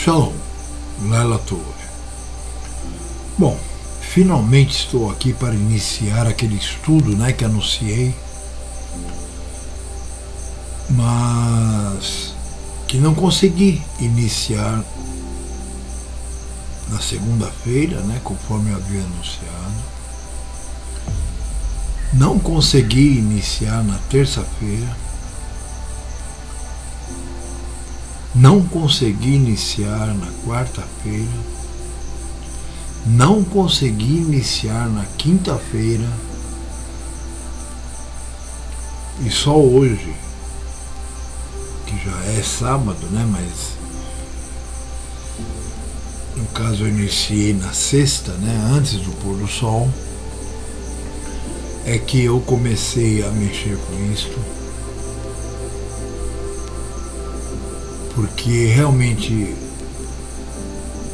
Shalom, Laila Tove. Bom, finalmente estou aqui para iniciar aquele estudo, que anunciei, mas que não consegui iniciar na segunda-feira, conforme eu havia anunciado. Não consegui iniciar na terça-feira. Não consegui iniciar na quarta-feira. Não consegui iniciar na quinta-feira. E só hoje, que já é sábado, mas no caso eu iniciei na sexta, antes do pôr do sol, é que eu comecei a mexer com isto. Porque realmente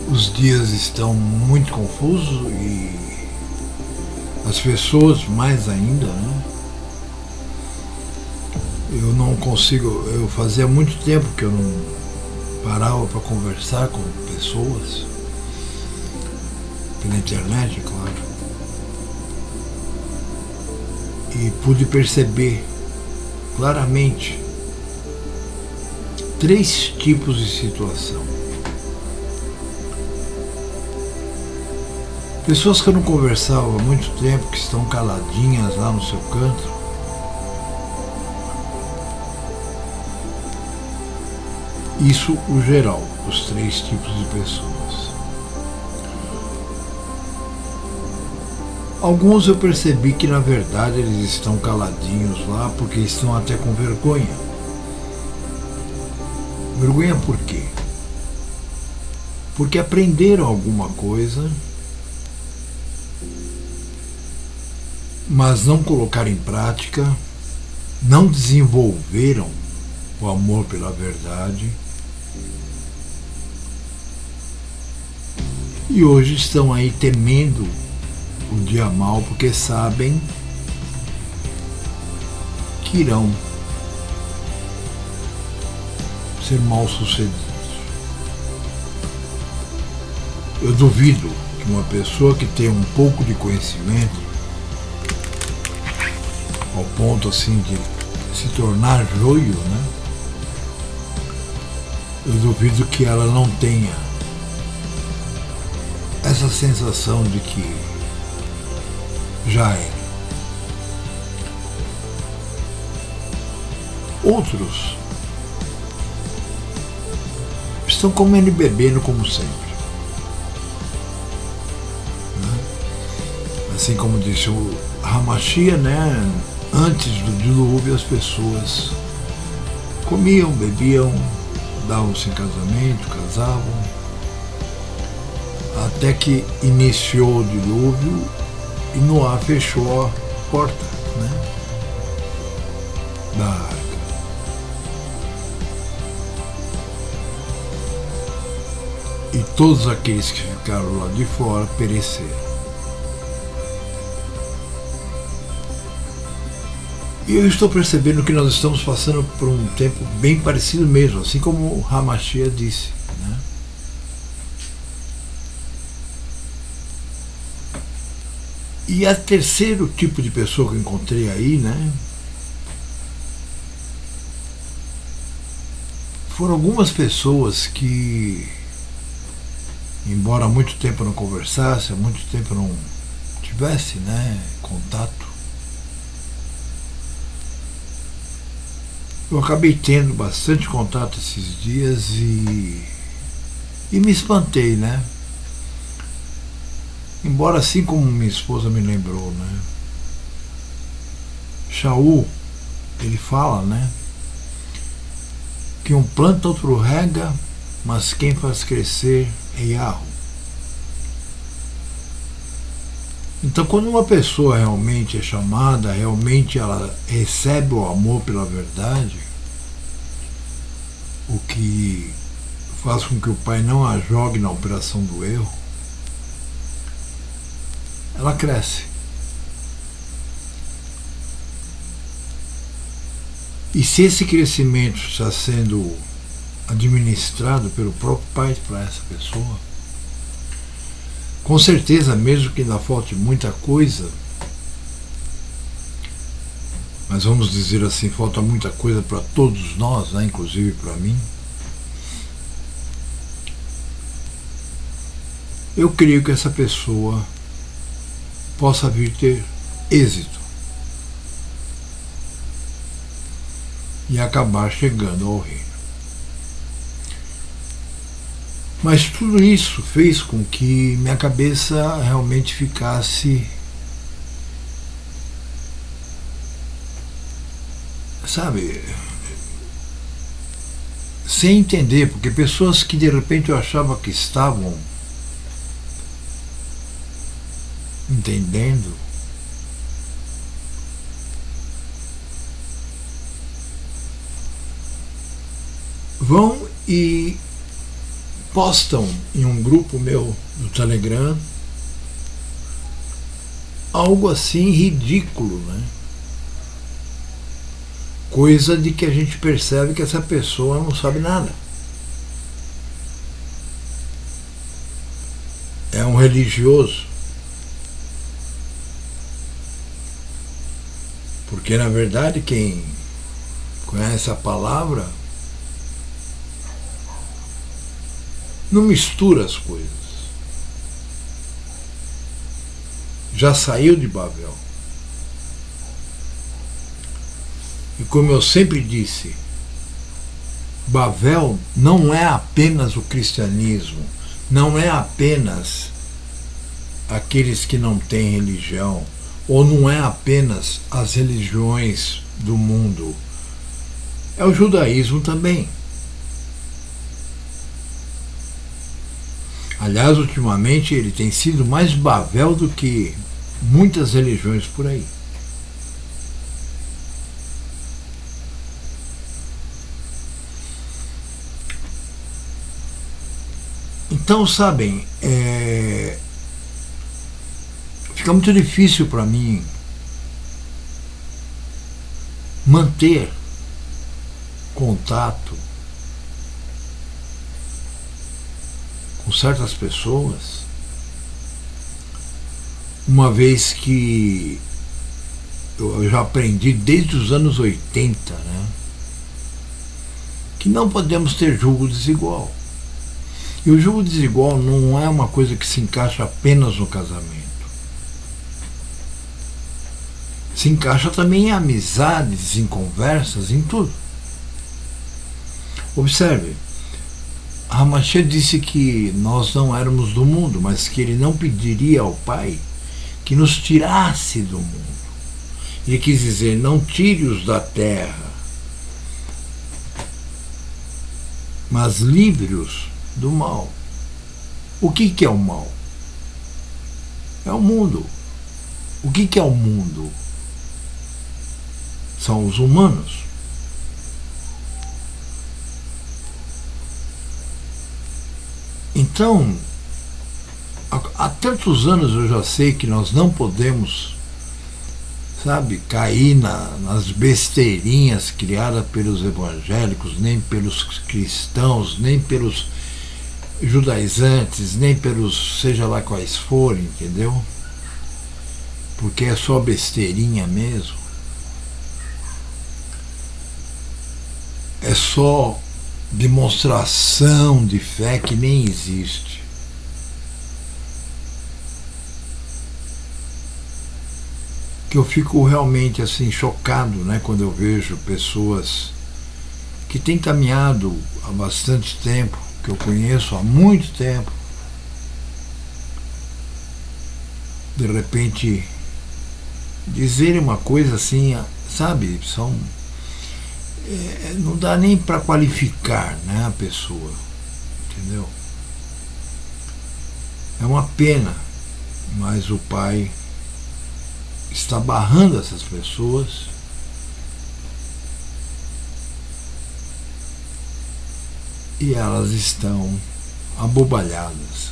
os dias estão muito confusos e as pessoas mais ainda, Eu não consigo, eu fazia muito tempo que eu não parava para conversar com pessoas, pela internet, é claro, e pude perceber claramente 3 tipos de situação. Pessoas que eu não conversava há muito tempo, que estão caladinhas lá no seu canto. Isso o geral, os 3 tipos de pessoas. Alguns eu percebi que na verdade eles estão caladinhos lá porque estão até com vergonha. Vergonha por quê? Porque aprenderam alguma coisa, mas não colocaram em prática, não desenvolveram o amor pela verdade e hoje estão aí temendo o dia mau porque sabem que irão ser mal sucedidos. Eu duvido que uma pessoa que tem um pouco de conhecimento, ao ponto assim de se tornar joio, eu duvido que ela não tenha essa sensação de que já era. Outros estão comendo e bebendo como sempre. Assim como disse o Hamashia, antes do dilúvio as pessoas comiam, bebiam, davam-se em casamento, casavam, até que iniciou o dilúvio e Noé fechou a porta da arca. E todos aqueles que ficaram lá de fora pereceram. E eu estou percebendo que nós estamos passando por um tempo bem parecido mesmo, assim como o Hamashia disse. E a terceiro tipo de pessoa que eu encontrei aí, foram algumas pessoas que, embora há muito tempo eu não conversasse, há muito tempo eu não tivesse contato, eu acabei tendo bastante contato esses dias e me espantei, Embora assim como minha esposa me lembrou, Shaul, ele fala, que um planta outro rega, mas quem faz crescer é Yahweh. Então, quando uma pessoa realmente é chamada, realmente ela recebe o amor pela verdade, o que faz com que o pai não a jogue na operação do erro, ela cresce. E se esse crescimento está sendo administrado pelo próprio pai para essa pessoa. Com certeza, mesmo que ainda falte muita coisa, mas vamos dizer assim, falta muita coisa para todos nós, né, inclusive para mim. Eu creio que essa pessoa possa vir ter êxito e acabar chegando ao reino. Mas tudo isso fez com que minha cabeça realmente ficasse, sabe, sem entender, porque pessoas que de repente eu achava que estavam entendendo, vão e postam em um grupo meu do Telegram algo assim ridículo, né? Coisa de que a gente percebe que essa pessoa não sabe nada. É um religioso. Porque na verdade quem conhece a palavra não mistura as coisas. Já saiu de Babel. E como eu sempre disse, Babel não é apenas o cristianismo, não é apenas aqueles que não têm religião, ou não é apenas as religiões do mundo. É o judaísmo também. Aliás, ultimamente ele tem sido mais Babel do que muitas religiões por aí. Então, sabem, fica muito difícil para mim manter contato com certas pessoas, uma vez que eu já aprendi desde os anos 80, né, que não podemos ter julgo desigual. E o julgo desigual não é uma coisa que se encaixa apenas no casamento. Se encaixa também em amizades, em conversas, em tudo. Observe, Hamashia disse que nós não éramos do mundo, mas que ele não pediria ao Pai que nos tirasse do mundo. Ele quis dizer, não tire-os da terra, mas livre-os do mal. O que é o mal? É o mundo. O que é o mundo? São os humanos. Então, há tantos anos eu já sei que nós não podemos, sabe, cair nas besteirinhas criadas pelos evangélicos, nem pelos cristãos, nem pelos judaizantes, nem pelos seja lá quais forem, entendeu? Porque é só besteirinha mesmo. É só demonstração de fé que nem existe. Que eu fico realmente assim chocado, né, quando eu vejo pessoas que têm caminhado há bastante tempo, que eu conheço há muito tempo, de repente dizerem uma coisa assim, sabe, não dá nem para qualificar, né, a pessoa, entendeu? É uma pena, mas o Pai está barrando essas pessoas e elas estão abobalhadas.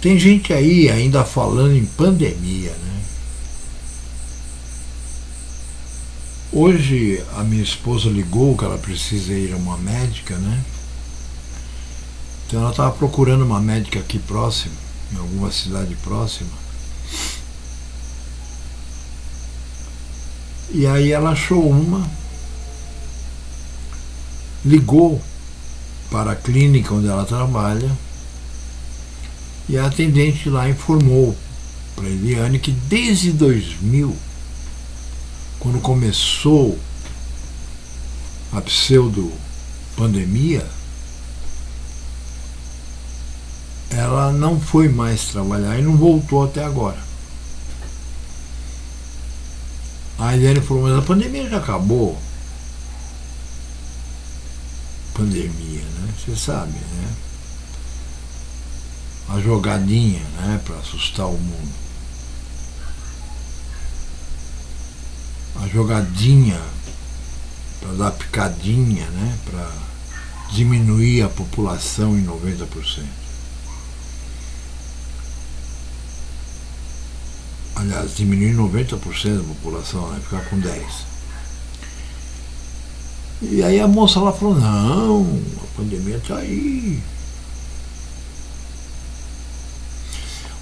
Tem gente aí ainda falando em pandemia, né? Hoje a minha esposa ligou que ela precisa ir a uma médica, né? Então ela estava procurando uma médica aqui próxima, em alguma cidade próxima. E aí ela achou uma, ligou para a clínica onde ela trabalha e a atendente lá informou para a Eliane que desde 2000, quando começou a pseudo-pandemia, ela não foi mais trabalhar e não voltou até agora. A Eliane falou, mas a pandemia já acabou. Pandemia, né? Você sabe, né? A jogadinha, né? Para assustar o mundo. A jogadinha para dar picadinha, né? Para diminuir a população em 90%. Aliás, diminuir 90% da população, né? Ficar com 10%. E aí a moça lá falou, não, a pandemia está aí.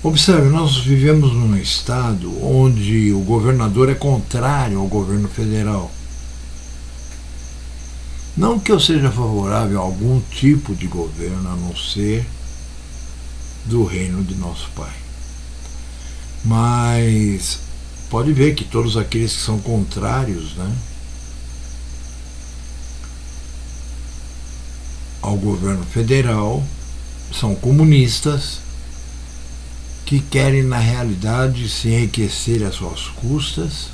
Observe, nós vivemos num estado onde o governador é contrário ao governo federal. Não que eu seja favorável a algum tipo de governo, a não ser do reino de nosso Pai. Mas pode ver que todos aqueles que são contrários, né, ao governo federal são comunistas que querem, na realidade, se enriquecer às suas custas,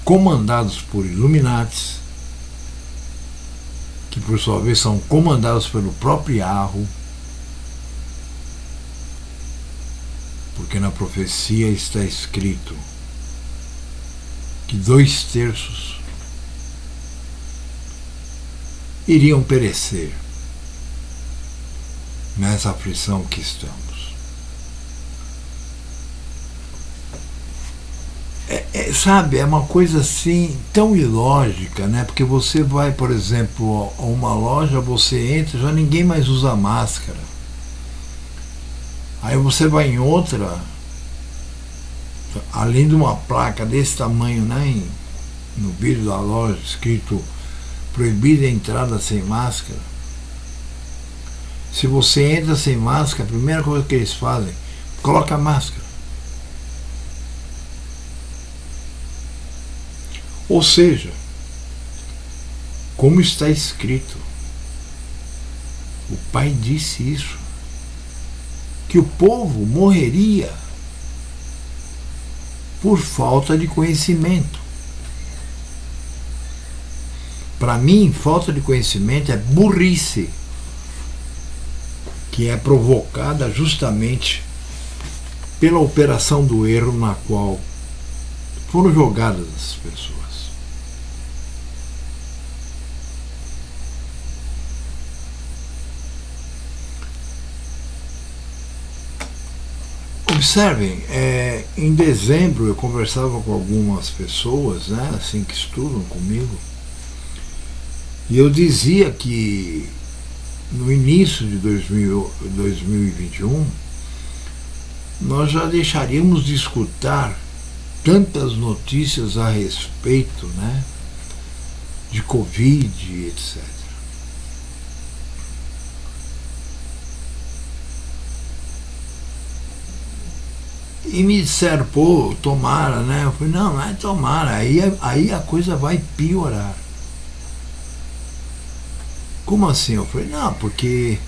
comandados por Illuminatis, que por sua vez são comandados pelo próprio Yahoo, porque na profecia está escrito que 2/3 iriam perecer nessa aflição que estamos. Sabe, é uma coisa assim tão ilógica, né? Porque você vai, por exemplo, a uma loja, você entra, já ninguém mais usa máscara. Aí você vai em outra, além de uma placa desse tamanho, né, no vidro da loja, escrito proibida a entrada sem máscara. Se você entra sem máscara, a primeira coisa que eles fazem, coloca a máscara. Ou seja, como está escrito, o Pai disse isso, que o povo morreria por falta de conhecimento. Para mim, falta de conhecimento é burrice, que é provocada justamente pela operação do erro na qual foram jogadas as pessoas. Observem, em dezembro eu conversava com algumas pessoas, né, assim, que estudam comigo, e eu dizia que no início de 2021 nós já deixaríamos de escutar tantas notícias a respeito, né, de Covid, etc. E me disseram, pô, tomara, né? Eu falei, não é tomara, aí a coisa vai piorar. Como assim? Eu falei, não, porque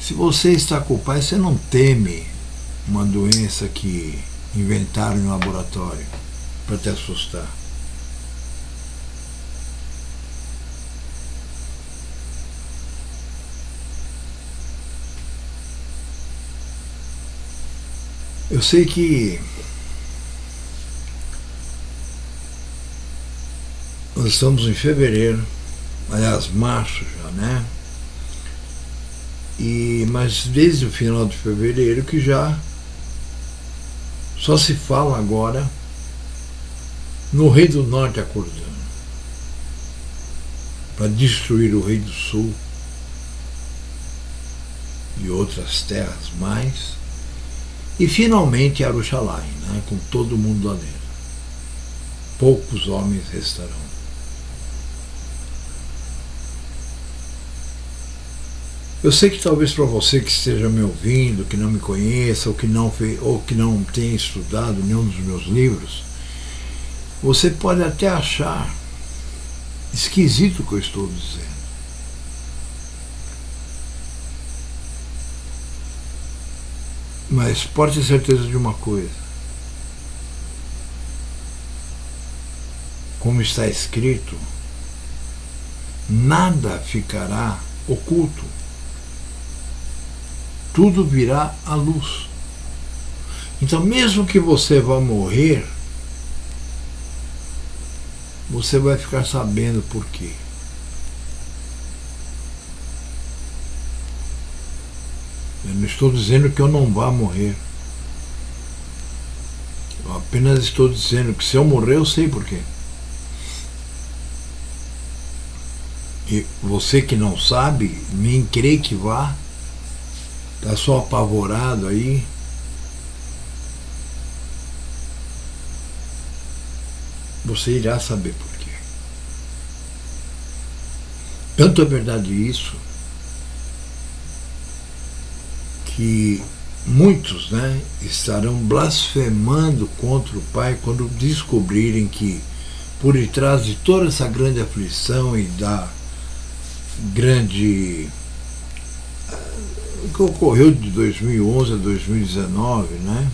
se você está com o pai, você não teme uma doença que inventaram em laboratório para te assustar. Eu sei que nós estamos em fevereiro, aliás, março já, né? Mas desde o final de fevereiro que já Só se fala agora no rei do norte acordando para destruir o rei do sul e outras terras mais, e finalmente Aruxalai, né, com todo mundo lá dentro. Poucos homens restarão. Eu sei que talvez para você que esteja me ouvindo, que não me conheça, ou que não tenha estudado nenhum dos meus livros, você pode até achar esquisito o que eu estou dizendo. Mas pode ter certeza de uma coisa. Como está escrito, nada ficará oculto. Tudo virá à luz. Então, mesmo que você vá morrer, você vai ficar sabendo por quê. Eu não estou dizendo que eu não vá morrer. Eu apenas estou dizendo que se eu morrer, eu sei por quê. E você que não sabe, nem crê que vá, está só apavorado aí. Você irá saber por quê. Tanto é verdade isso, que muitos, né, estarão blasfemando contra o Pai quando descobrirem que por detrás de toda essa grande aflição e da grande que ocorreu de 2011 a 2019, né,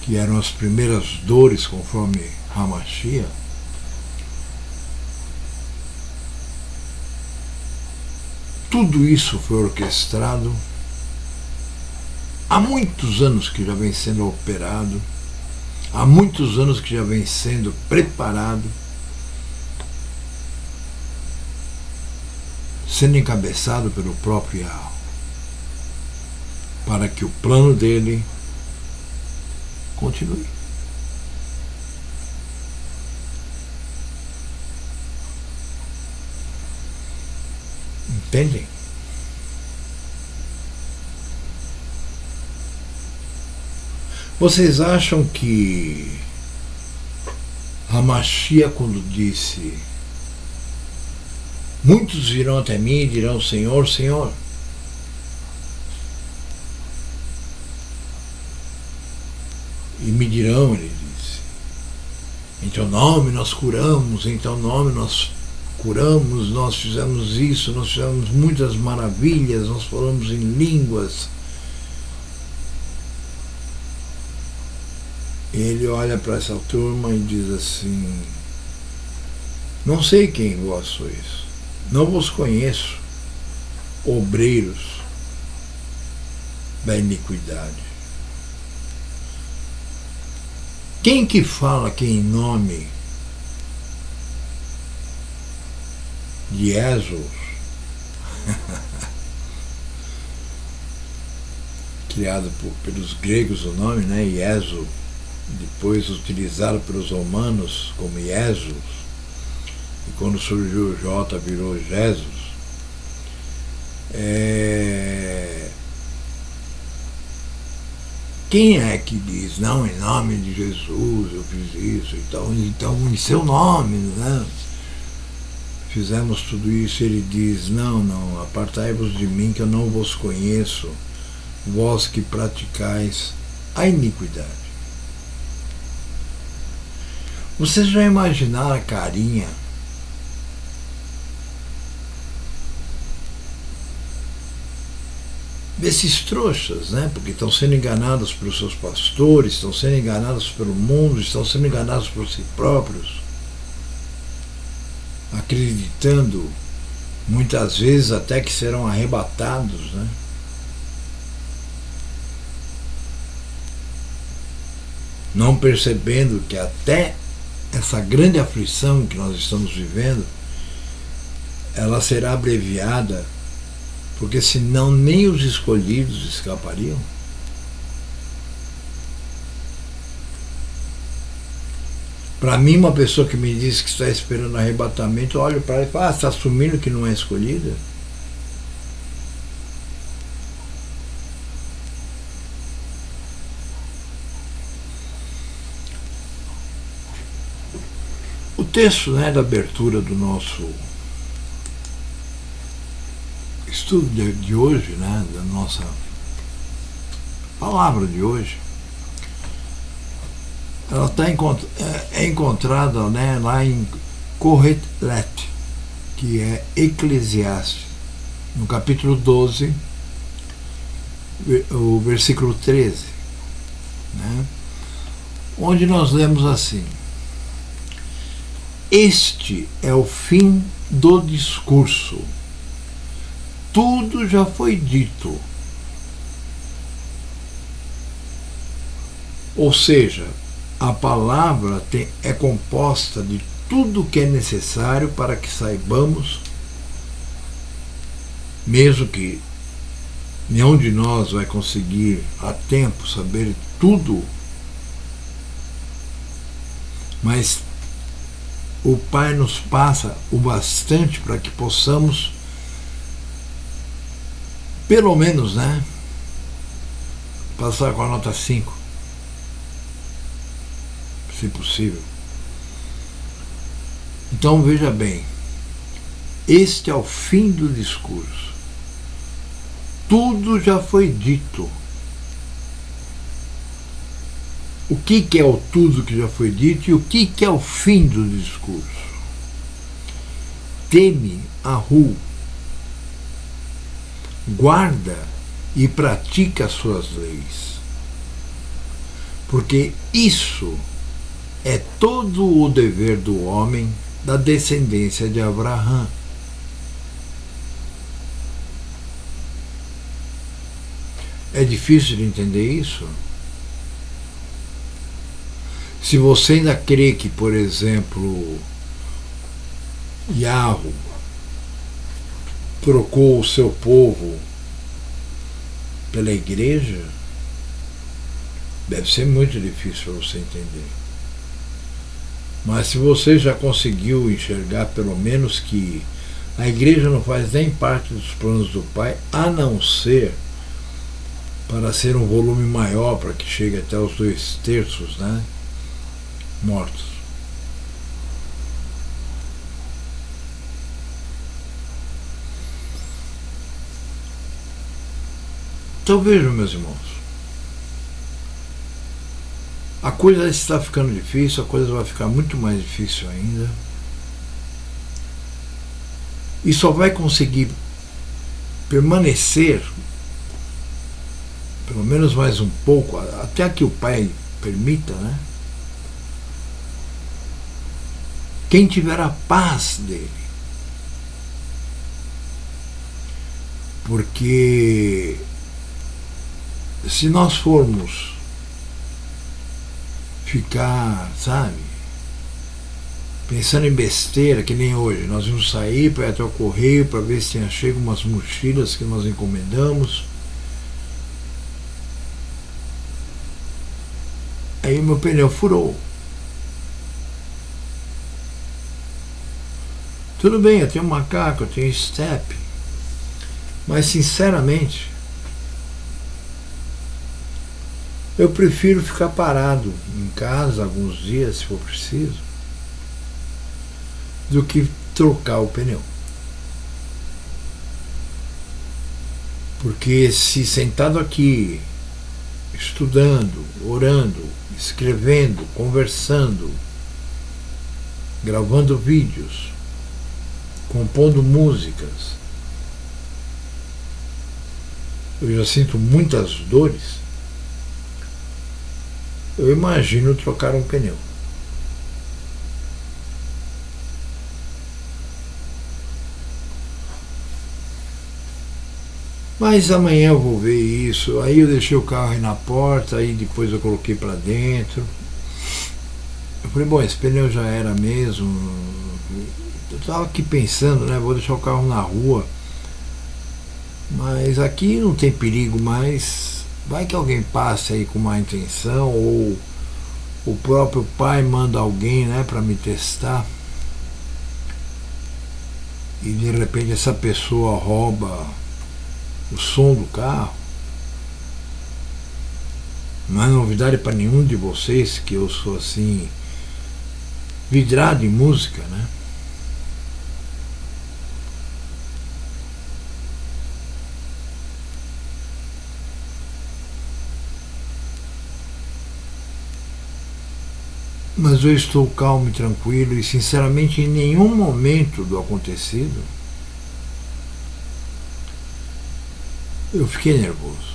que eram as primeiras dores conforme Hamashia, tudo isso foi orquestrado há muitos anos que já vem sendo operado, há muitos anos que já vem sendo preparado, sendo encabeçado pelo próprio Yahweh, para que o plano dele continue. Entendem? Vocês acham que Hamashia, quando disse: muitos virão até mim e dirão: Senhor, Senhor, e me dirão, ele disse, em teu nome nós curamos, em teu nome nós curamos, nós fizemos isso, nós fizemos muitas maravilhas, nós falamos em línguas. Ele olha para essa turma e diz assim: não sei quem vós sois, não vos conheço, obreiros da iniquidade. Quem que fala que em nome de Jesus, criado pelos gregos o nome, né, Jesus, depois utilizado pelos romanos como Jesus, e quando surgiu o J virou Jesus. Quem é que diz, não, em nome de Jesus eu fiz isso, então em seu nome, né, fizemos tudo isso? Ele diz: não, apartai-vos de mim que eu não vos conheço, vós que praticais a iniquidade. Vocês já imaginaram a carinha desses trouxas, né? Porque estão sendo enganados pelos seus pastores, estão sendo enganados pelo mundo, estão sendo enganados por si próprios, acreditando muitas vezes até que serão arrebatados, né? Não percebendo que até essa grande aflição que nós estamos vivendo, ela será abreviada, porque senão nem os escolhidos escapariam. Para mim, uma pessoa que me diz que está esperando arrebatamento, eu olho para ela e falo, está assumindo que não é escolhida? O texto, né, da abertura do nosso estudo de hoje, né, da nossa palavra de hoje, ela é encontrada, né, lá em Kohelet, que é Eclesiastes, no capítulo 12, o versículo 13, né, onde nós lemos assim: este é o fim do discurso, tudo já foi dito. Ou seja, a palavra é composta de tudo que é necessário para que saibamos, mesmo que nenhum de nós vai conseguir a tempo saber tudo, mas o Pai nos passa o bastante para que possamos, pelo menos, né, passar com a nota 5, se possível. Então veja bem, este é o fim do discurso. Tudo já foi dito. O que é o tudo que já foi dito e o que é o fim do discurso? Teme a Hu, guarda e pratica as suas leis, porque isso é todo o dever do homem da descendência de Abraão. É difícil de entender isso? Se você ainda crê que, por exemplo, Yahweh trocou o seu povo pela igreja, deve ser muito difícil para você entender. Mas se você já conseguiu enxergar pelo menos que a igreja não faz nem parte dos planos do Pai, a não ser para ser um volume maior, para que chegue até os 2/3, né, mortos. Então vejam, meus irmãos, a coisa está ficando difícil, a coisa vai ficar muito mais difícil ainda. E só vai conseguir permanecer, pelo menos mais um pouco, até que o Pai permita, né? Quem tiver a paz dele. Porque se nós formos ficar, sabe, pensando em besteira, que nem hoje, nós vamos sair para ir até o correio para ver se chegam umas mochilas que nós encomendamos. Aí meu pneu furou. Tudo bem, eu tenho macaco, eu tenho step, mas sinceramente eu prefiro ficar parado em casa alguns dias, se for preciso, do que trocar o pneu. Porque se sentado aqui, estudando, orando, escrevendo, conversando, gravando vídeos, compondo músicas, eu já sinto muitas dores, eu imagino trocar um pneu. Mas amanhã eu vou ver isso. Aí eu deixei o carro aí na porta, aí depois eu coloquei para dentro. Eu falei, bom, esse pneu já era mesmo. Eu estava aqui pensando, né, vou deixar o carro na rua. Mas aqui não tem perigo mais. Vai que alguém passe aí com má intenção, ou o próprio pai manda alguém, né, para me testar, e de repente essa pessoa rouba o som do carro. Não é novidade para nenhum de vocês que eu sou assim, vidrado em música, né? Mas eu estou calmo e tranquilo e, sinceramente, em nenhum momento do acontecido eu fiquei nervoso.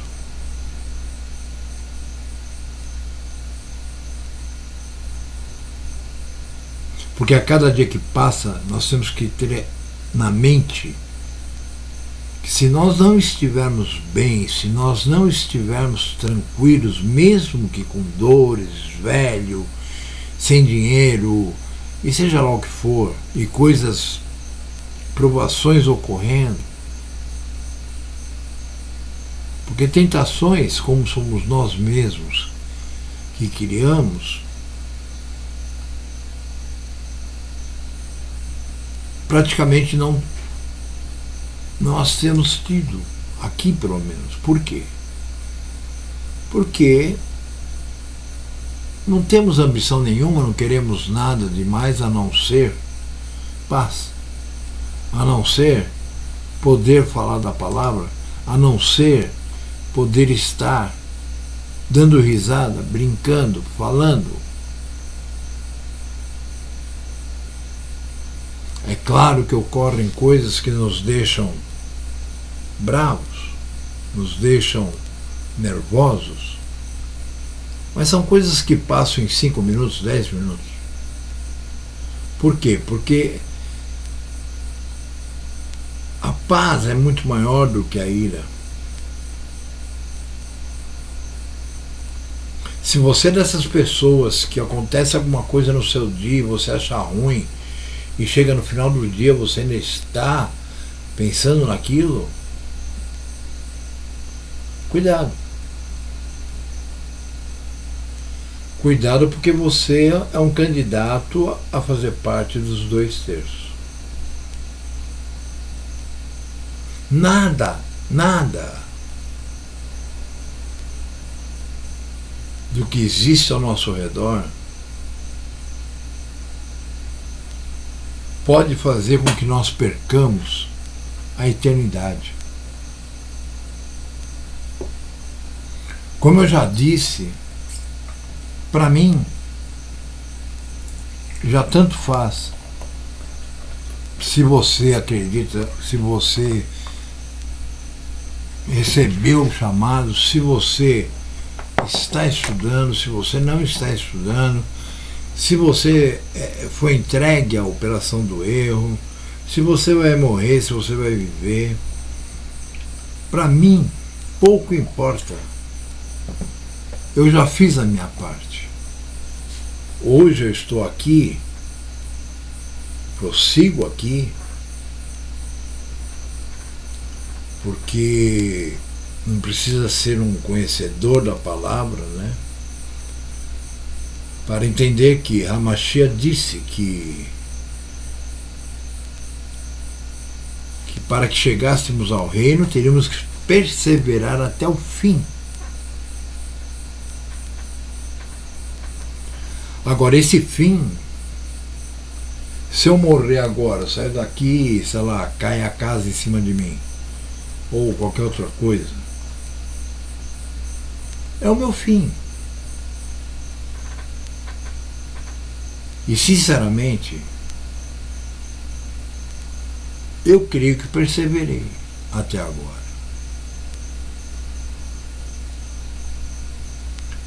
Porque a cada dia que passa, nós temos que ter na mente que se nós não estivermos bem, se nós não estivermos tranquilos, mesmo que com dores, velho, sem dinheiro, e seja lá o que for, e coisas, provações ocorrendo, porque tentações, como somos nós mesmos que criamos, praticamente não nós temos tido, aqui pelo menos. Por quê? Porque não temos ambição nenhuma, não queremos nada demais a não ser paz, a não ser poder falar da palavra, a não ser poder estar dando risada, brincando, falando. É claro que ocorrem coisas que nos deixam bravos, nos deixam nervosos, mas são coisas que passam em 5 minutos, 10 minutos. Por quê? Porque a paz é muito maior do que a ira. Se você é dessas pessoas que acontece alguma coisa no seu dia e você acha ruim, e chega no final do dia você ainda está pensando naquilo, cuidado. Cuidado, porque você é um candidato a fazer parte dos 2/3. Nada do que existe ao nosso redor pode fazer com que nós percamos a eternidade. Como eu já disse, para mim, já tanto faz se você acredita, se você recebeu o chamado, se você está estudando, se você não está estudando, se você foi entregue à operação do erro, se você vai morrer, se você vai viver. Para mim, pouco importa. Eu já fiz a minha parte. Hoje eu estou aqui, prossigo aqui, porque não precisa ser um conhecedor da palavra, né, para entender que Hamashia disse que para que chegássemos ao reino teríamos que perseverar até o fim. Agora, esse fim, se eu morrer agora, sair daqui, sei lá, cai a casa em cima de mim, ou qualquer outra coisa, é o meu fim. E, sinceramente, eu creio que perseverei até agora.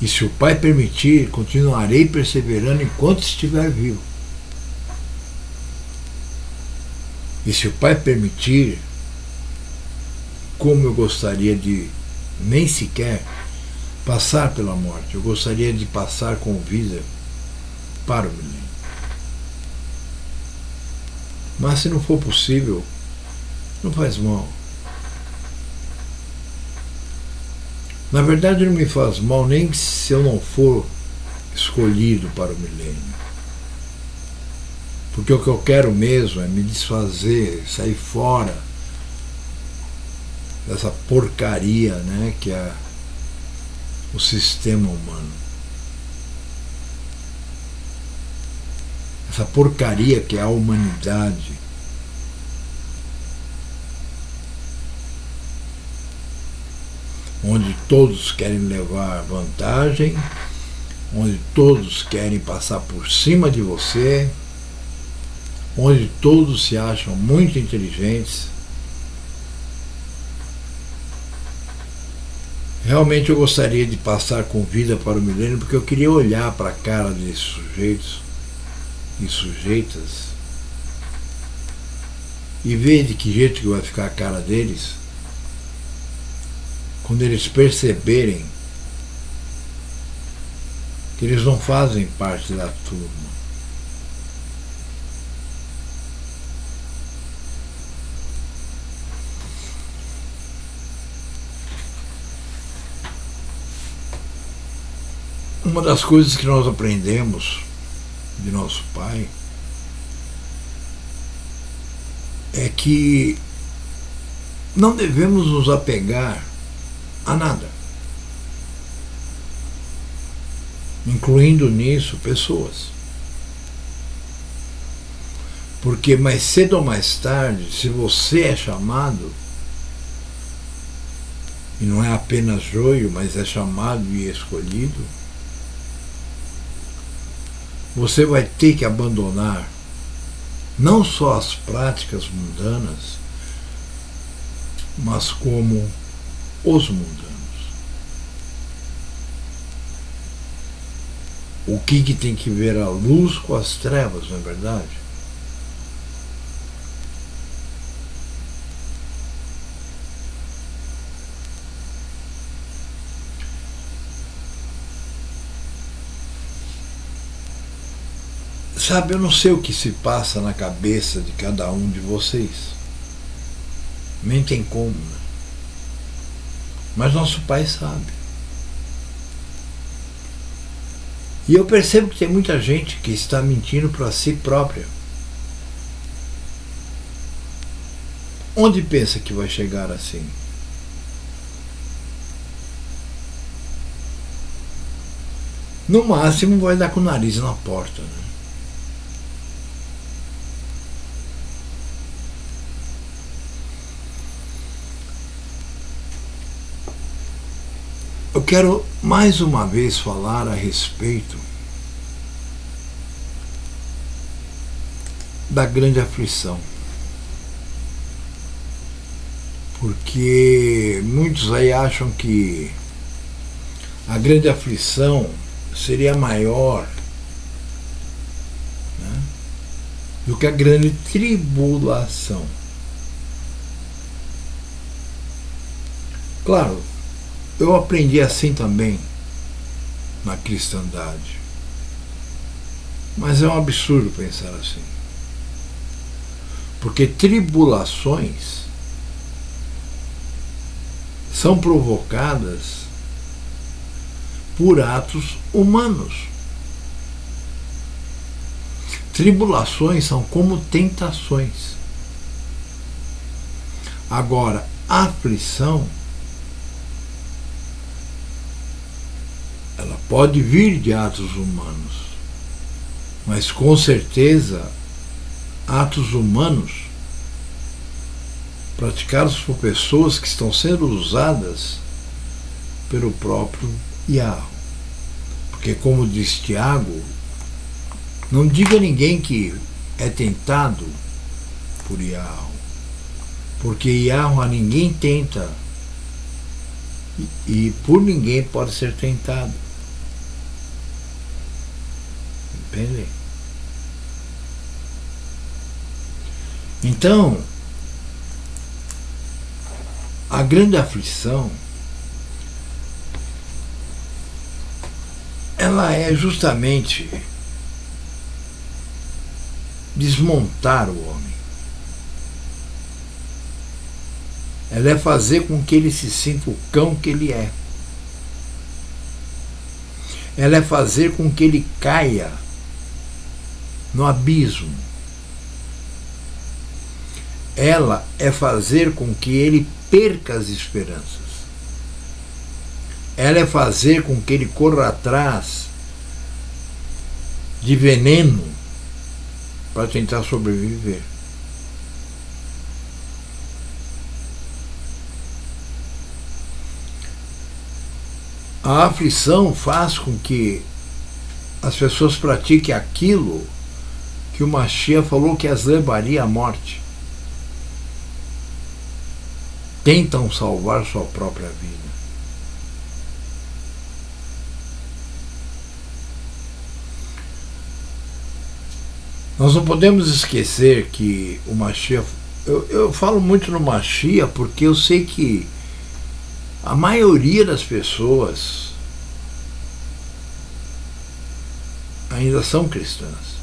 E se o Pai permitir, continuarei perseverando enquanto estiver vivo. E se o Pai permitir, como eu gostaria de nem sequer passar pela morte, eu gostaria de passar com vida para o milênio. Mas se não for possível, não faz mal. Na verdade, não me faz mal nem se eu não for escolhido para o milênio. Porque o que eu quero mesmo é me desfazer, sair fora dessa porcaria, né, que é o sistema humano. Essa porcaria que é a humanidade. Onde todos querem levar vantagem, onde todos querem passar por cima de você, onde todos se acham muito inteligentes. Realmente eu gostaria de passar com vida para o milênio, porque eu queria olhar para a cara desses sujeitos e sujeitas e ver de que jeito que vai ficar a cara deles quando eles perceberem que eles não fazem parte da turma. Uma das coisas que nós aprendemos de nosso pai é que não devemos nos apegar a nada, incluindo nisso pessoas. Porque mais cedo ou mais tarde, se você é chamado, e não é apenas joio, mas é chamado e escolhido, você vai ter que abandonar não só as práticas mundanas, mas como os mundanos. O que tem que ver a luz com as trevas, não é verdade? Sabe, eu não sei o que se passa na cabeça de cada um de vocês. Nem tem como, né? Mas nosso pai sabe. E eu percebo que tem muita gente que está mentindo para si própria. Onde pensa que vai chegar assim? No máximo vai dar com o nariz na porta, né? Eu quero mais uma vez falar a respeito da grande aflição. Porque muitos aí acham que a grande aflição seria maior, né, do que a grande tribulação. Claro, eu aprendi assim também na cristandade. Mas é um absurdo pensar assim. Porque tribulações são provocadas por atos humanos. Tribulações são como tentações. Agora, aflição, ela pode vir de atos humanos, mas com certeza atos humanos praticados por pessoas que estão sendo usadas pelo próprio Yahweh. Porque, como diz Tiago, não diga a ninguém que é tentado por Yahweh, porque Yahweh a ninguém tenta e por ninguém pode ser tentado. Entende? Então, a grande aflição, ela é justamente desmontar o homem. Ela é fazer com que ele se sinta o cão que ele é. ela é fazer com que ele caia no abismo. Ela é fazer com que ele perca as esperanças. Ela é fazer com que ele corra atrás de veneno para tentar sobreviver. A aflição faz com que as pessoas pratiquem aquilo que o Mashiach falou que as levaria à morte. Tentam salvar sua própria vida. Nós não podemos esquecer que o Mashiach... Eu falo muito no Mashiach porque eu sei que a maioria das pessoas ainda são cristãs.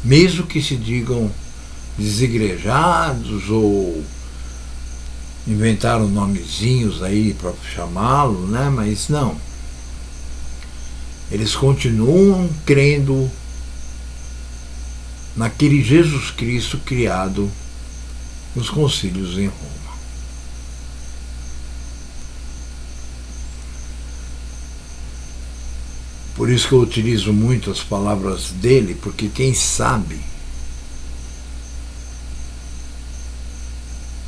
Mesmo que se digam desigrejados ou inventaram nomezinhos aí para chamá-lo, né? Mas não. Eles continuam crendo naquele Jesus Cristo criado nos concílios em Roma. Por isso que eu utilizo muito as palavras dele, porque quem sabe,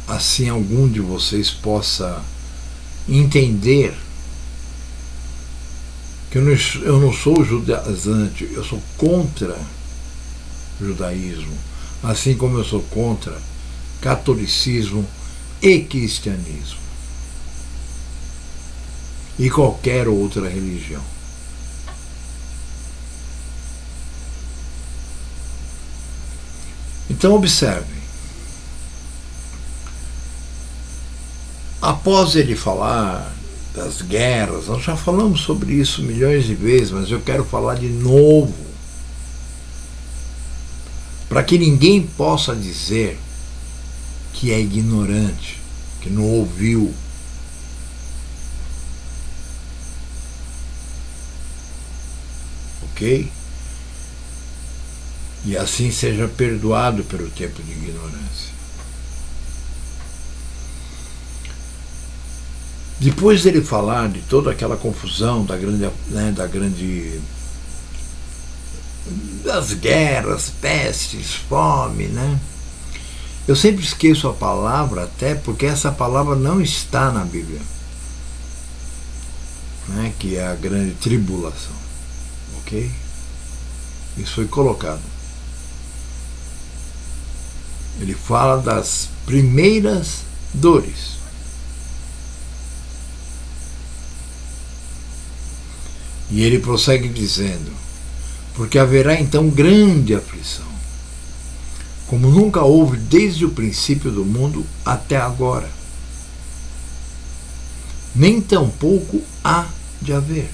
assim algum de vocês possa entender que eu não sou judaizante, eu sou contra o judaísmo, assim como eu sou contra catolicismo e cristianismo e qualquer outra religião. Então observem, após ele falar das guerras, nós já falamos sobre isso milhões de vezes, mas eu quero falar de novo, para que ninguém possa dizer que é ignorante, que não ouviu. Ok? E assim seja perdoado pelo tempo de ignorância. Depois dele falar de toda aquela confusão das guerras, pestes, fome, né? Eu sempre esqueço a palavra, até porque essa palavra não está na Bíblia, né? Que é a grande tribulação, ok? Isso foi colocado. Ele fala das primeiras dores. E ele prossegue dizendo: porque haverá então grande aflição, como nunca houve desde o princípio do mundo até agora, nem tampouco há de haver.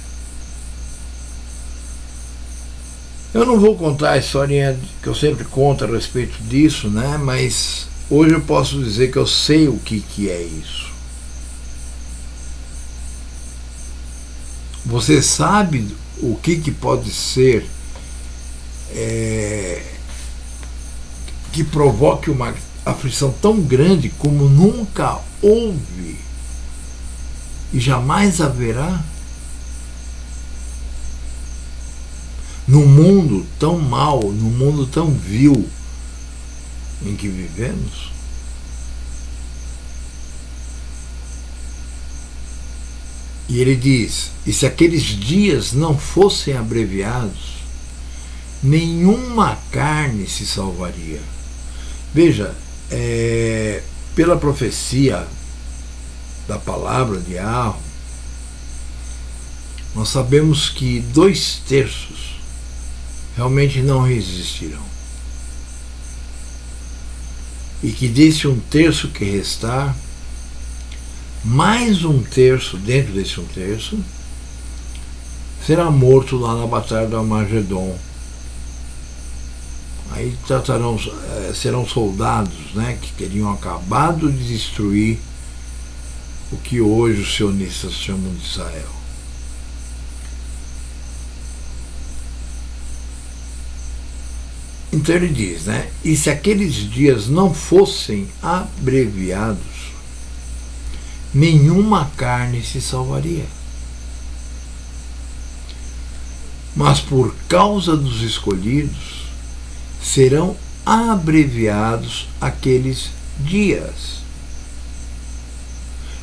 Eu não vou contar a historinha que eu sempre conto a respeito disso, né? Mas hoje eu posso dizer que eu sei o que é isso. Você sabe o que pode ser que provoque uma aflição tão grande como nunca houve e jamais haverá? No mundo tão mau, no mundo tão vil em que vivemos? E ele diz: e se aqueles dias não fossem abreviados, nenhuma carne se salvaria. Veja, pela profecia da palavra de Yahweh, nós sabemos que 2/3 realmente não resistirão. E que desse 1/3 que restar, mais 1/3 dentro desse 1/3 será morto lá na Batalha do Armagedon. Aí serão soldados, né, que teriam acabado de destruir o que hoje os sionistas chamam de Israel. Então ele diz, né? E se aqueles dias não fossem abreviados, nenhuma carne se salvaria. Mas por causa dos escolhidos, serão abreviados aqueles dias.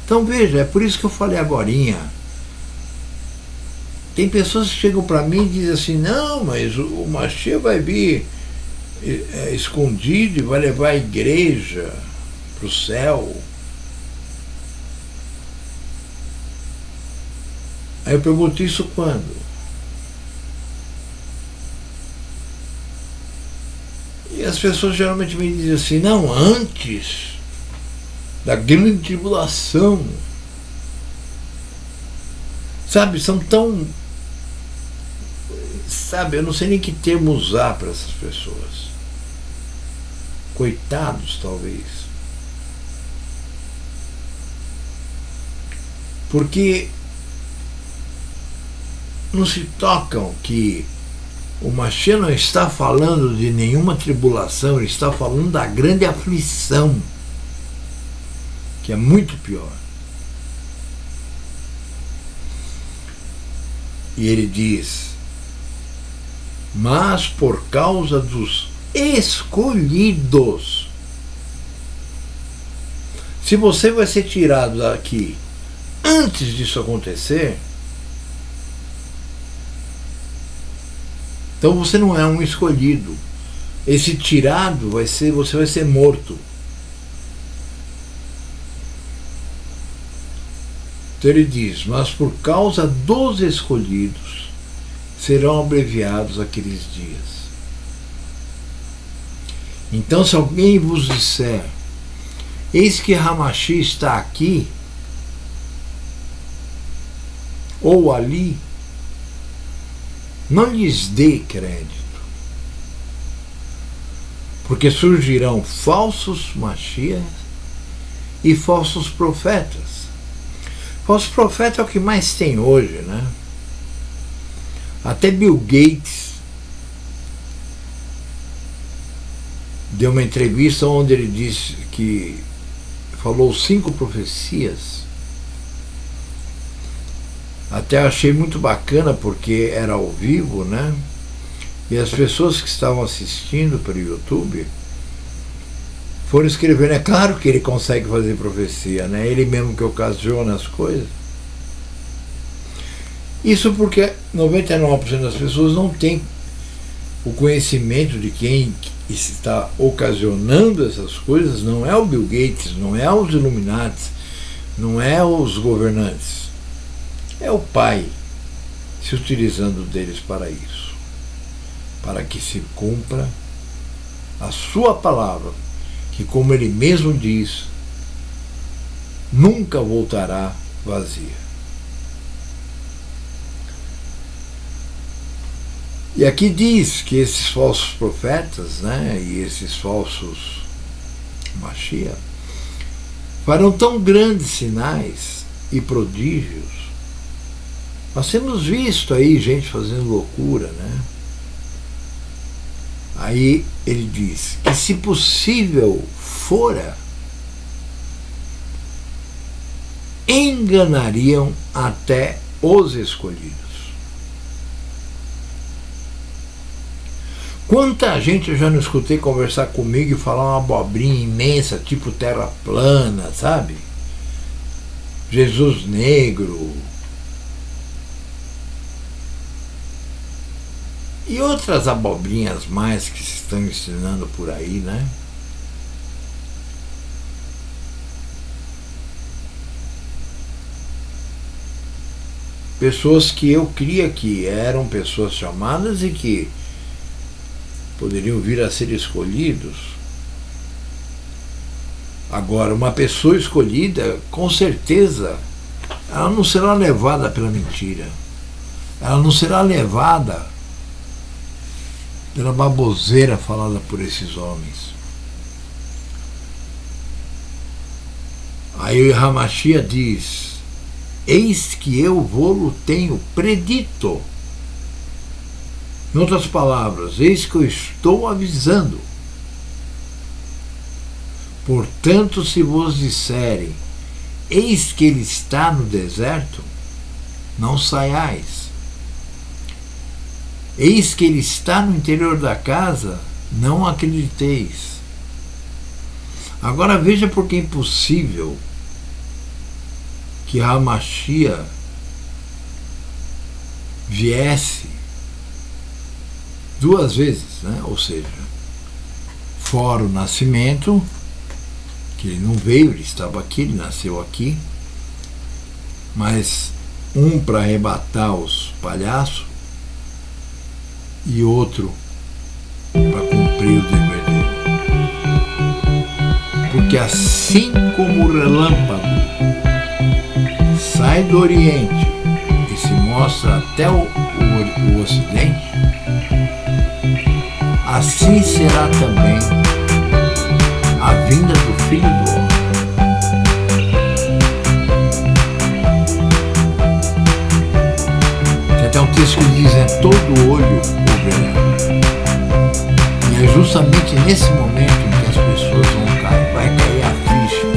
Então veja, é por isso que eu falei agorinha. Tem pessoas que chegam para mim e dizem assim, não, mas o Mashiach vai vir escondido e vai levar a igreja para o céu. Aí eu pergunto, isso quando? E as pessoas geralmente me dizem assim, não, antes da grande tribulação. Sabe, são tão... Sabe, eu não sei nem que termo usar para essas pessoas. Coitados, talvez. Porque não se tocam que o Mashiach não está falando de nenhuma tribulação, ele está falando da grande aflição, que é muito pior. E ele diz, mas por causa dos escolhidos. Se você vai ser tirado daqui antes disso acontecer, então você não é um escolhido. Esse tirado vai ser, você vai ser morto. Então ele diz, mas por causa dos escolhidos serão abreviados aqueles dias. Então se alguém vos disser, eis que Hamashi está aqui, ou ali, não lhes dê crédito, porque surgirão falsos Mashiach e falsos profetas. Falso profeta é o que mais tem hoje, né? Até Bill Gates deu uma entrevista onde ele disse que falou 5 profecias. Até achei muito bacana porque era ao vivo, né? E as pessoas que estavam assistindo pelo YouTube foram escrevendo. É claro que ele consegue fazer profecia, né? Ele mesmo que ocasiona as coisas. Isso porque 99% das pessoas não tem o conhecimento de quem está ocasionando essas coisas. Não é o Bill Gates, não é os Illuminati, não é os governantes. É o Pai se utilizando deles para isso, para que se cumpra a sua palavra, que, como ele mesmo diz, nunca voltará vazia. E aqui diz que esses falsos profetas, né, e esses falsos Mashiach farão tão grandes sinais e prodígios. Nós temos visto aí gente fazendo loucura, né? Aí ele diz que, se possível fora, enganariam até os escolhidos. Quanta gente eu já não escutei conversar comigo e falar uma abobrinha imensa, tipo terra plana, sabe? Jesus negro. E outras abobrinhas mais que se estão ensinando por aí, né? Pessoas que eu cria que eram pessoas chamadas e que poderiam vir a ser escolhidos. Agora, uma pessoa escolhida, com certeza, ela não será levada pela mentira. Ela não será levada pela baboseira falada por esses homens. Aí o Hamashi diz, eis que eu vou-lo tenho predito. Em outras palavras, eis que eu estou avisando. Portanto, se vos disserem, eis que ele está no deserto, não saiais. Eis que ele está no interior da casa, não acrediteis. Agora veja porque é impossível que Hamashia viesse duas vezes, né? Ou seja, fora o nascimento, que ele não veio, ele estava aqui, ele nasceu aqui, mas um para arrebatar os palhaços e outro para cumprir o dever dele. Porque assim como o relâmpago sai do Oriente e se mostra até o Ocidente, assim será também a vinda do Filho do Homem. Tem até um texto que diz, todo olho o verá. E é justamente nesse momento em que as pessoas vai cair a ficha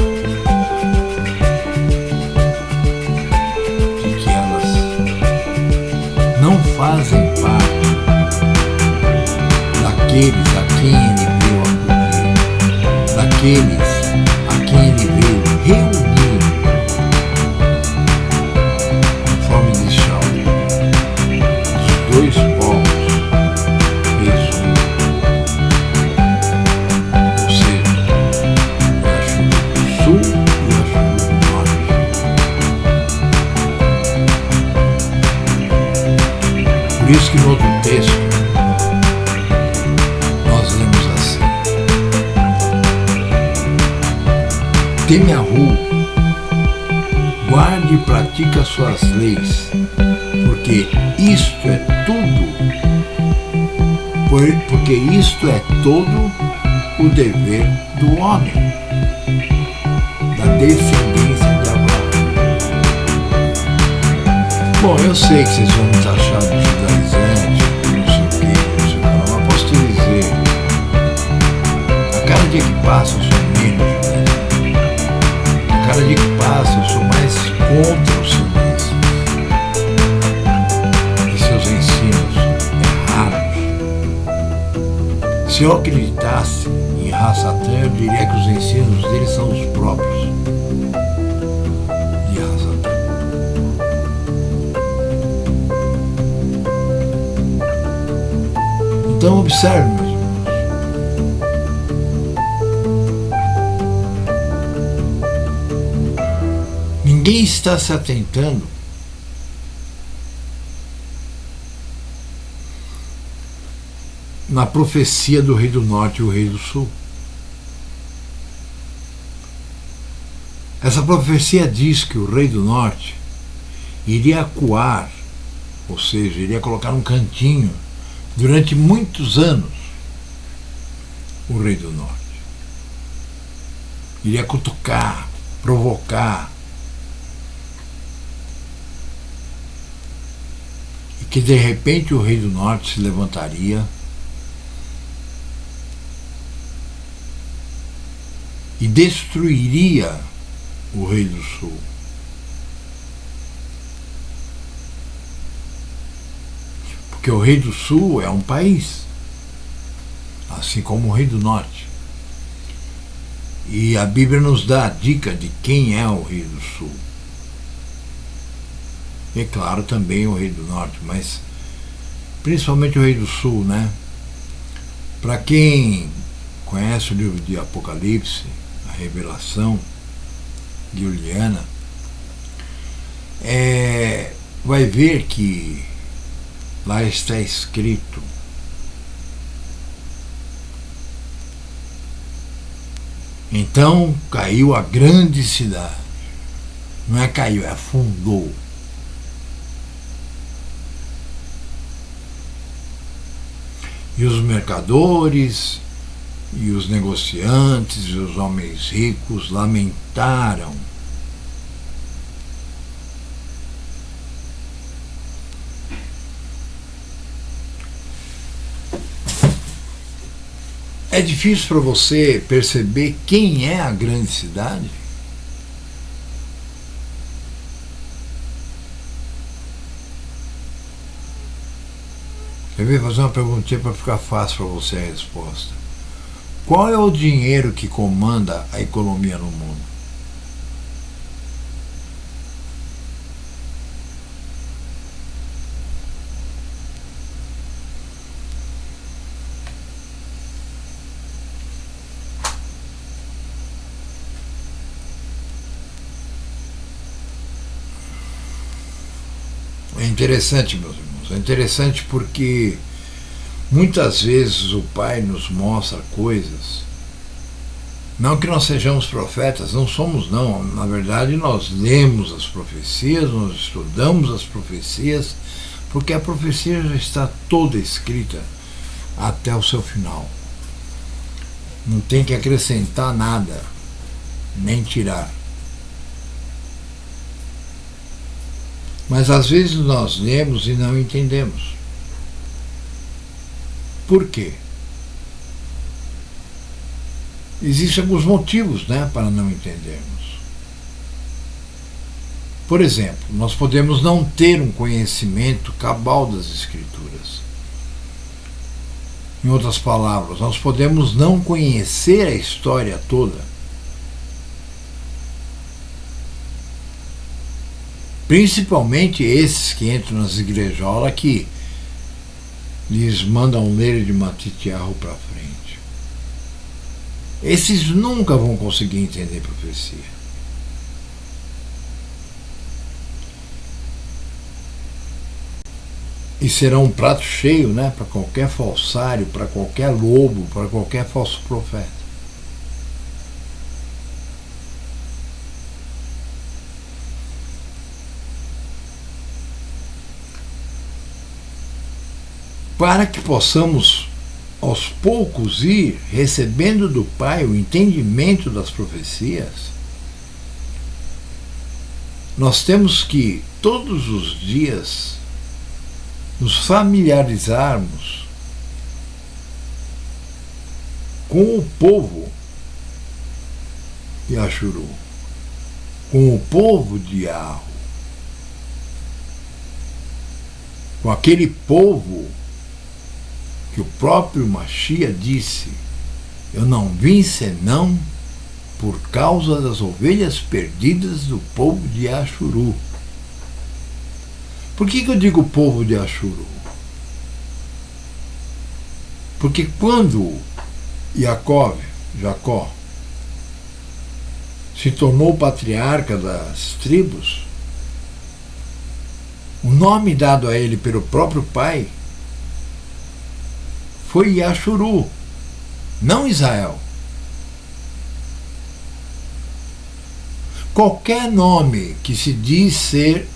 de que elas não fazem parte daqueles a quem ele veio acudir, daqueles a quem ele veio reunir, conforme diz Shaul, os dois povos fez um. Ou seja, o Sul e o Norte. Por isso que no outro texto nós lemos assim: teme a rua, guarde e pratique as suas leis, porque isto é todo o dever do homem, da descendência de Abraão. Bom, eu sei que vocês vão me taxar de judaizante, não sei o que, mas posso te dizer, a cada dia que passa eu sou menos judaizante. A cada dia que passa eu sou mais contra os sionistas e seus ensinos errados. Se eu acreditasse em Hassatan, eu diria que os ensinos deles são os próprios de Hassatan. Então observe, meus irmãos. Ninguém está se atentando na profecia do rei do norte e o rei do sul. Essa profecia diz que o rei do norte iria acuar, ou seja, iria colocar um cantinho durante muitos anos o rei do norte. Iria cutucar, provocar. E que de repente o rei do norte se levantaria e destruiria o rei do sul. Porque o rei do sul é um país, assim como o rei do norte. E a Bíblia nos dá a dica de quem é o rei do sul. E é claro também o rei do norte, mas principalmente o rei do sul, né? Para quem conhece o livro de Apocalipse, a Revelação de Juliana, vai ver que lá está escrito: então caiu a grande cidade. Não é caiu, é afundou. E os mercadores, e os negociantes, e os homens ricos lamentaram. É difícil para você perceber quem é a grande cidade? Quer ver? Fazer uma perguntinha para ficar fácil para você a resposta. Qual é o dinheiro que comanda a economia no mundo? É interessante, meus irmãos, é interessante porque muitas vezes o Pai nos mostra coisas. Não que nós sejamos profetas, não somos não. Na verdade, nós lemos as profecias, nós estudamos as profecias, porque a profecia já está toda escrita até o seu final. Não tem que acrescentar nada, nem tirar. Mas às vezes nós lemos e não entendemos. Por quê? Existem alguns motivos, né, para não entendermos. Por exemplo, nós podemos não ter um conhecimento cabal das Escrituras. Em outras palavras, nós podemos não conhecer a história toda. Principalmente esses que entram nas igrejolas que lhes mandam ler de matitiarro para frente. Esses nunca vão conseguir entender profecia. E será um prato cheio, né, para qualquer falsário, para qualquer lobo, para qualquer falso profeta. Para que possamos, aos poucos, ir recebendo do Pai o entendimento das profecias, nós temos que, todos os dias, nos familiarizarmos com o povo de Axuru, com o povo de Arro, com aquele povo que o próprio Mashiach disse: eu não vim senão por causa das ovelhas perdidas do povo de Axuru. Por que eu digo povo de Axuru? Porque quando Jacó se tornou patriarca das tribos, o nome dado a ele pelo próprio pai foi Yashuru, não Israel. Qualquer nome que se diz ser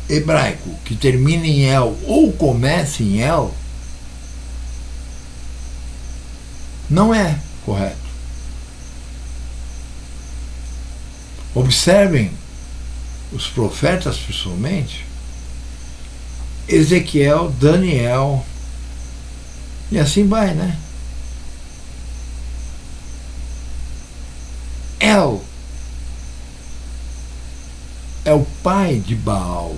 hebraico, que termina em El ou começa em El, não é correto. Observem os profetas, principalmente, Ezequiel, Daniel, e assim vai, né? El é o pai de Baal.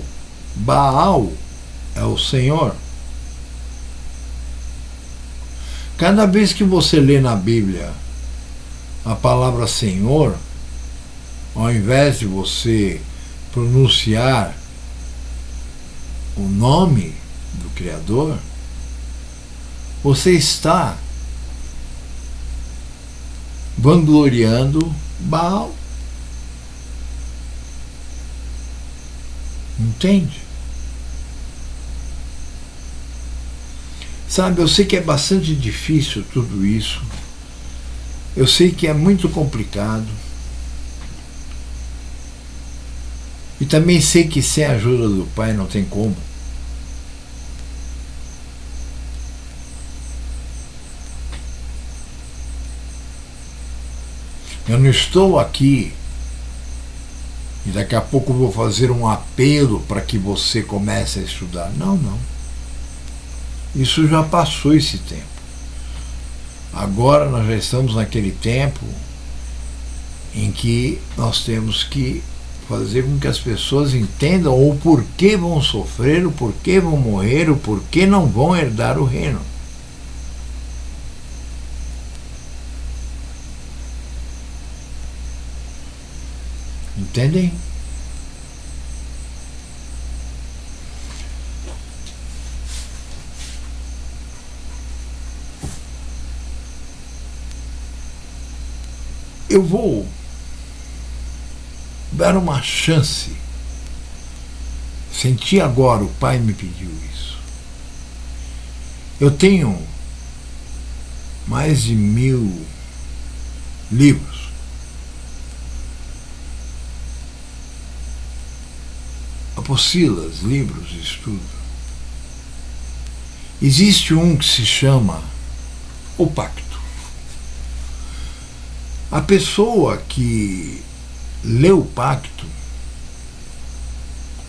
Baal é o Senhor. Cada vez que você lê na Bíblia a palavra Senhor, ao invés de você pronunciar o nome do Criador, você está vangloriando Baal. Entende? Sabe, eu sei que é bastante difícil tudo isso. Eu sei que é muito complicado. E também sei que sem a ajuda do Pai não tem como. Eu não estou aqui e daqui a pouco vou fazer um apelo para que você comece a estudar. Não, não. Isso já passou esse tempo. Agora nós já estamos naquele tempo em que nós temos que fazer com que as pessoas entendam o porquê vão sofrer, o porquê vão morrer, o porquê não vão herdar o reino. Entendem? Eu vou dar uma chance. Senti agora, o Pai me pediu isso. Eu tenho mais de 1000 livros. Apostilas, livros de estudo. Existe um que se chama O Pacto. A pessoa que lê o Pacto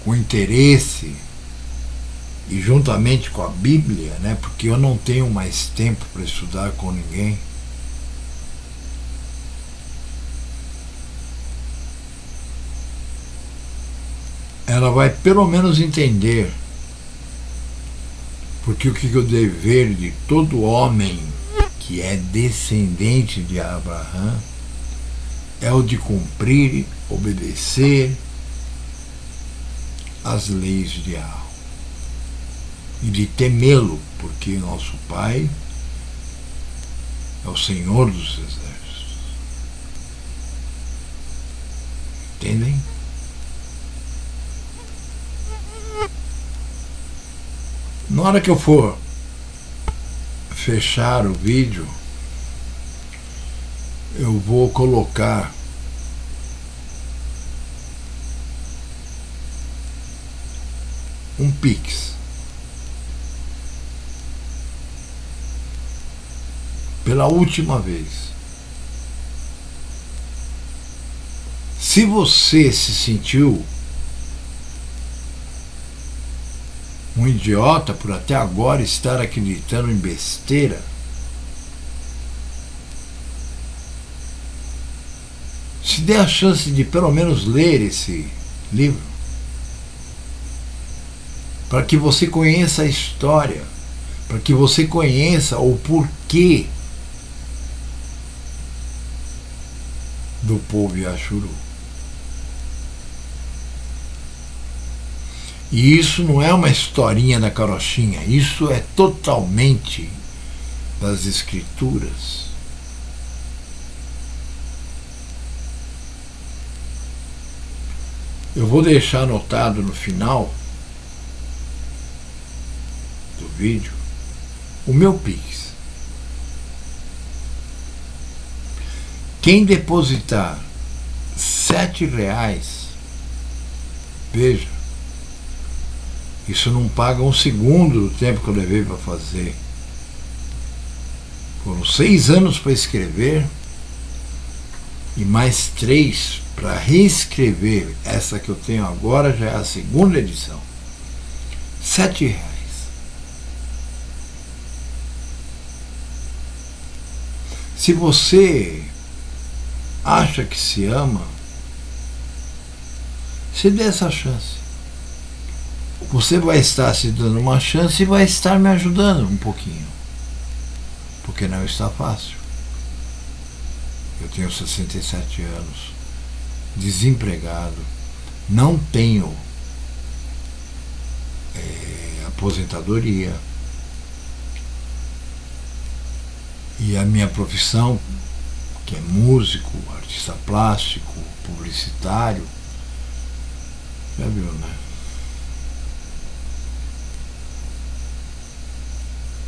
com interesse e juntamente com a Bíblia, né, porque eu não tenho mais tempo para estudar com ninguém, ela vai pelo menos entender porque o que é o dever de todo homem que é descendente de Abraão é o de cumprir, obedecer as leis de Yahweh e de temê-lo, porque nosso Pai é o Senhor dos exércitos. Entendem? Na hora que eu for fechar o vídeo, eu vou colocar um Pix. Pela última vez. Se você se sentiu um idiota por até agora estar acreditando em besteira, se dê a chance de pelo menos ler esse livro, para que você conheça a história, para que você conheça o porquê do povo Yashuru. E isso não é uma historinha da carochinha, isso é totalmente das escrituras. Eu vou deixar anotado no final do vídeo o meu Pix. Quem depositar R$7, veja, isso não paga um segundo do tempo que eu levei para fazer. Foram 6 anos para escrever e mais 3 para reescrever. Essa que eu tenho agora já é a segunda edição. R$7. Se você acha que se ama, se dê essa chance. Você vai estar se dando uma chance e vai estar me ajudando um pouquinho. Porque não está fácil. Eu tenho 67 anos, desempregado, não tenho aposentadoria. E a minha profissão, que é músico, artista plástico, publicitário, já viu, né?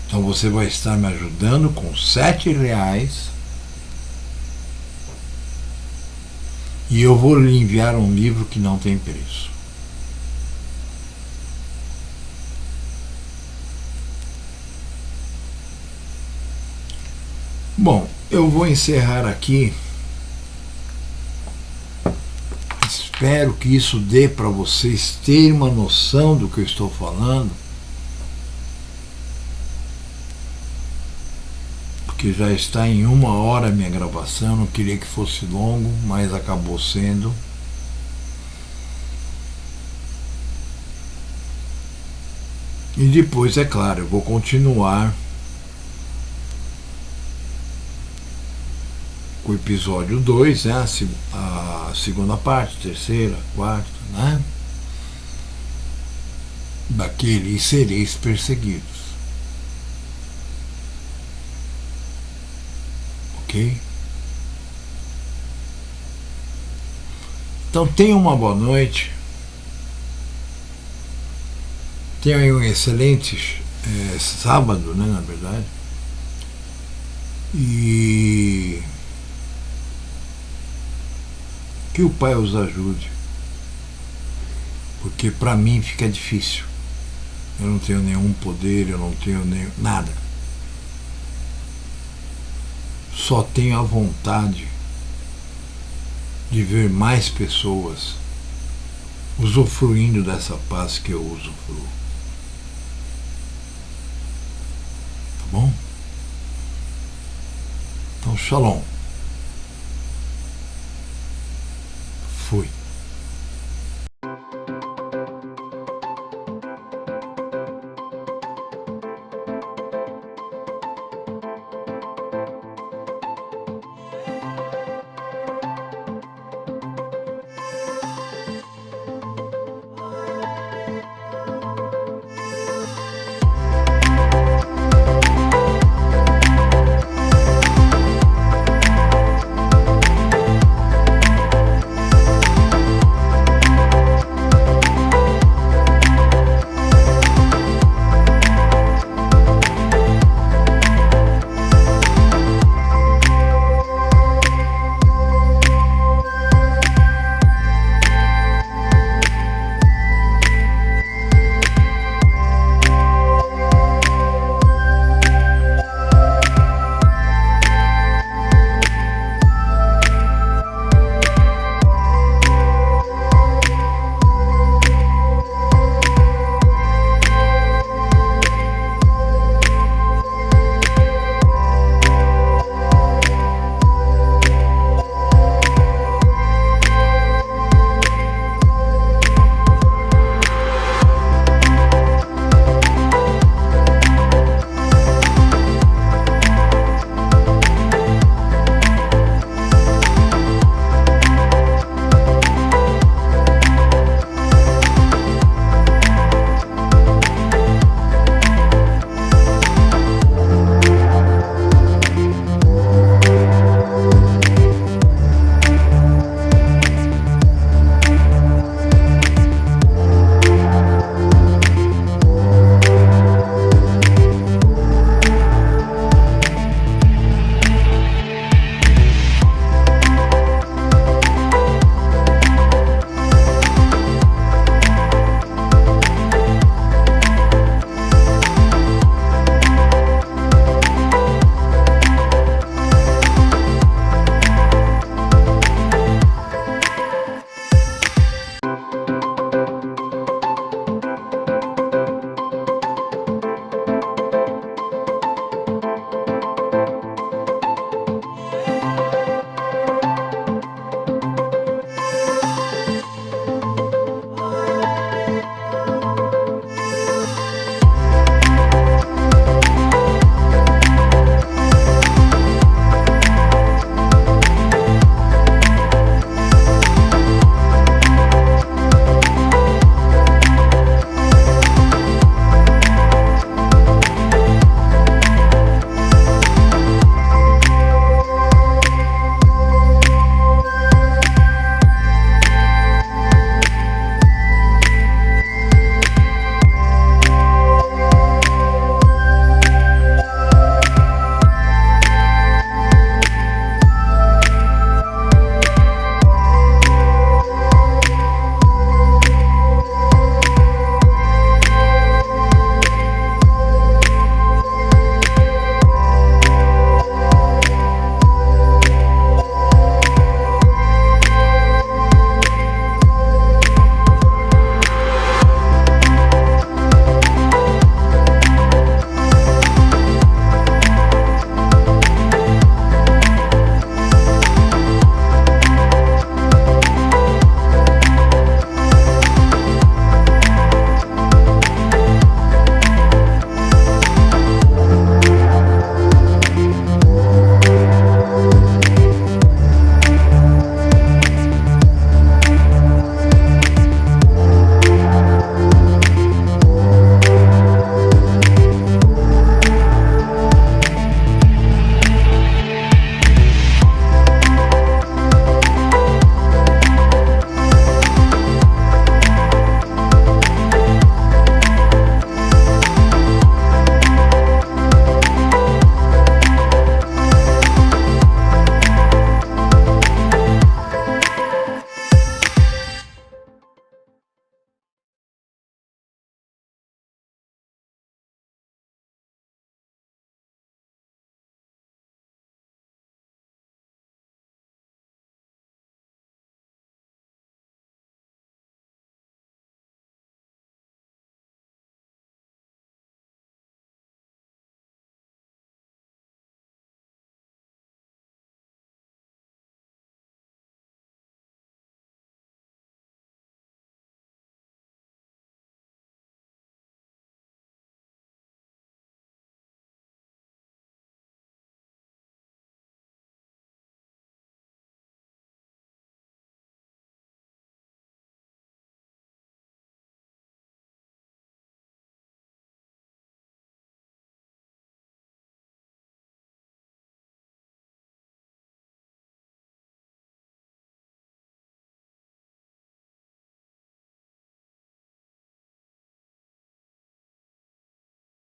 Então você vai estar me ajudando com R$7 e eu vou lhe enviar um livro que não tem preço. Bom, eu vou encerrar aqui. Espero que isso dê para vocês terem uma noção do que eu estou falando. porque já está em 1 hora a minha gravação. Não queria que fosse longo, mas acabou sendo. E depois, é claro, eu vou continuar com o episódio 2, né? A segunda parte, terceira, quarta, né? Daquele sereis perseguidos. Ok? Então tenha uma boa noite. Tenha um excelente sábado, né, na verdade. E que o Pai os ajude. Porque para mim fica difícil. Eu não tenho nenhum poder, eu não tenho nada. Só tenho a vontade de ver mais pessoas usufruindo dessa paz que eu usufruo. Tá bom? Então, shalom. Fui.